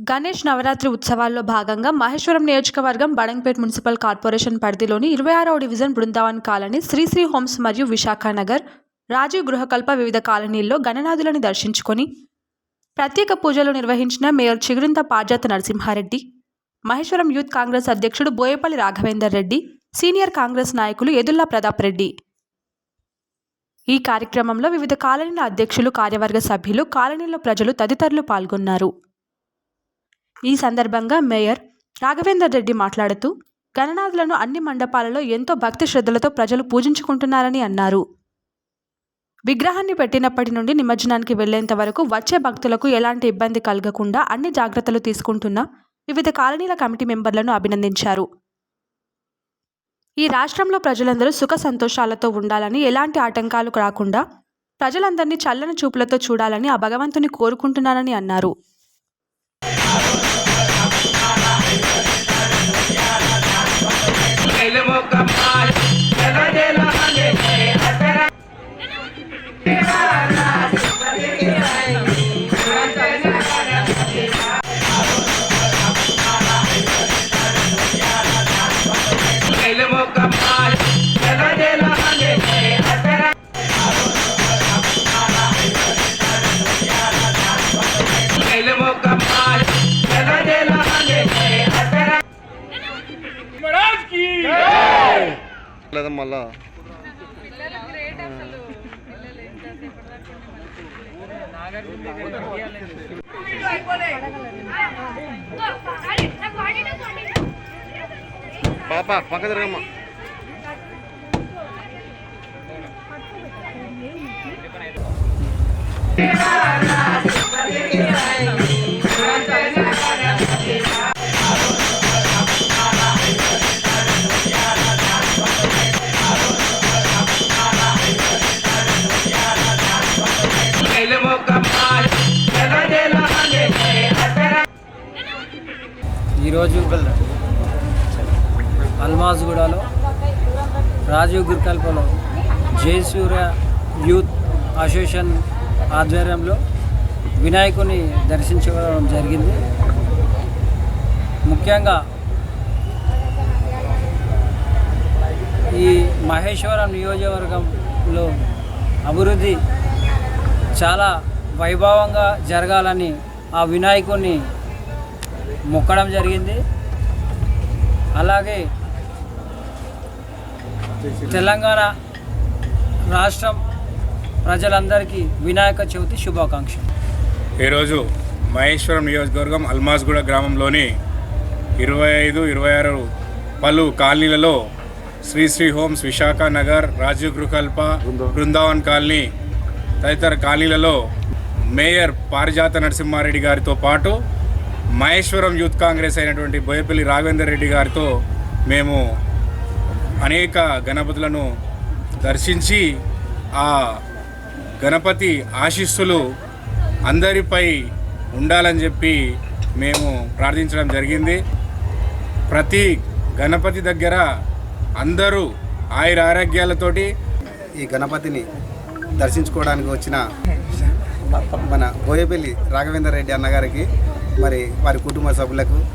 గణేష్ నవరాత్రి ఉత్సవాల్లో భాగంగా మహేశ్వరం నియోజకవర్గం బడంగ్పేట్ మున్సిపల్ కార్పొరేషన్ పరిధిలోని 26వ division Brindavan colony, Sri Sri homes మరియు విశాఖ నగర్, రాజీవ్ గృహకల్ప వివిధ కాలనీల్లో గణనాథులను దర్శించుకొని ప్రత్యేక పూజలు నిర్వహించిన మేయర్ చిగురింత పార్జాత నరసింహారెడ్డి, మహేశ్వరం యూత్ కాంగ్రెస్ అధ్యక్షుడు బోయపల్లి రాఘవేందర్ రెడ్డి, సీనియర్ కాంగ్రెస్ నాయకులు ఎదుల్లా ప్రతాప్ రెడ్డి. ఈ కార్యక్రమంలో వివిధ కాలనీల అధ్యక్షులు, కార్యవర్గ సభ్యులు, కాలనీలో ప్రజలు తదితరులు పాల్గొన్నారు. ఈ సందర్భంగా మేయర్ రాఘవేందర్ రెడ్డి మాట్లాడుతూ, గణనాథులను అన్ని మండపాలలో ఎంతో భక్తి శ్రద్ధలతో ప్రజలు పూజించుకుంటున్నారని అన్నారు. విగ్రహాన్ని పెట్టినప్పటి నుండి నిమజ్జనానికి వెళ్లేంత వరకు వచ్చే భక్తులకు ఎలాంటి ఇబ్బంది కలగకుండా అన్ని జాగ్రత్తలు తీసుకుంటున్న వివిధ కాలనీల కమిటీ మెంబర్లను అభినందించారు. ఈ రాష్ట్రంలో ప్రజలందరూ సుఖ సంతోషాలతో ఉండాలని, ఎలాంటి ఆటంకాలు రాకుండా ప్రజలందరినీ చల్లని చూపులతో చూడాలని ఆ భగవంతుని కోరుకుంటున్నానని అన్నారు. మళ్ళా పాప పక్క తిరగమ్మా. ఈరోజు అల్మాజ్గూడలో రాజీవ్ గృహకల్పలో జయసూర్య యూత్ అసోసియేషన్ ఆధ్వర్యంలో వినాయకుని దర్శించుకోవడం జరిగింది. ముఖ్యంగా ఈ మహేశ్వరం నియోజకవర్గంలో అభివృద్ధి చాలా వైభవంగా జరగాలని ఆ వినాయకుని మొక్కడం జరిగింది. అలాగే తెలంగాణ రాష్ట్రం ప్రజలందరికీ వినాయక చవితి శుభాకాంక్షలు. ఈరోజు మహేశ్వరం నియోజకవర్గం అల్మాజ్గూడ గ్రామంలోని 25, 26 పలు కాలనీలలో శ్రీశ్రీ హోమ్స్, విశాఖ నగర్, రాజీవ్ గృహకల్ప, బృందావన్ కాలనీ తదితర కాలనీలలో మేయర్ పారిజాత నరసింహారెడ్డి గారితో పాటు మహేశ్వరం యూత్ కాంగ్రెస్ అయినటువంటి బోయపల్లి రాఘవేందర్ రెడ్డి గారితో మేము అనేక గణపతులను దర్శించి ఆ గణపతి ఆశీస్సులు అందరిపై ఉండాలని చెప్పి మేము ప్రార్థించడం జరిగింది. ప్రతి గణపతి దగ్గర అందరూ ఆయుర ఆరోగ్యాలతోటి ఈ గణపతిని దర్శించుకోవడానికి వచ్చిన మన బోయపల్లి రాఘవేందర్ రెడ్డి అన్నగారికి, మరి వారి కుటుంబ సభ్యులకు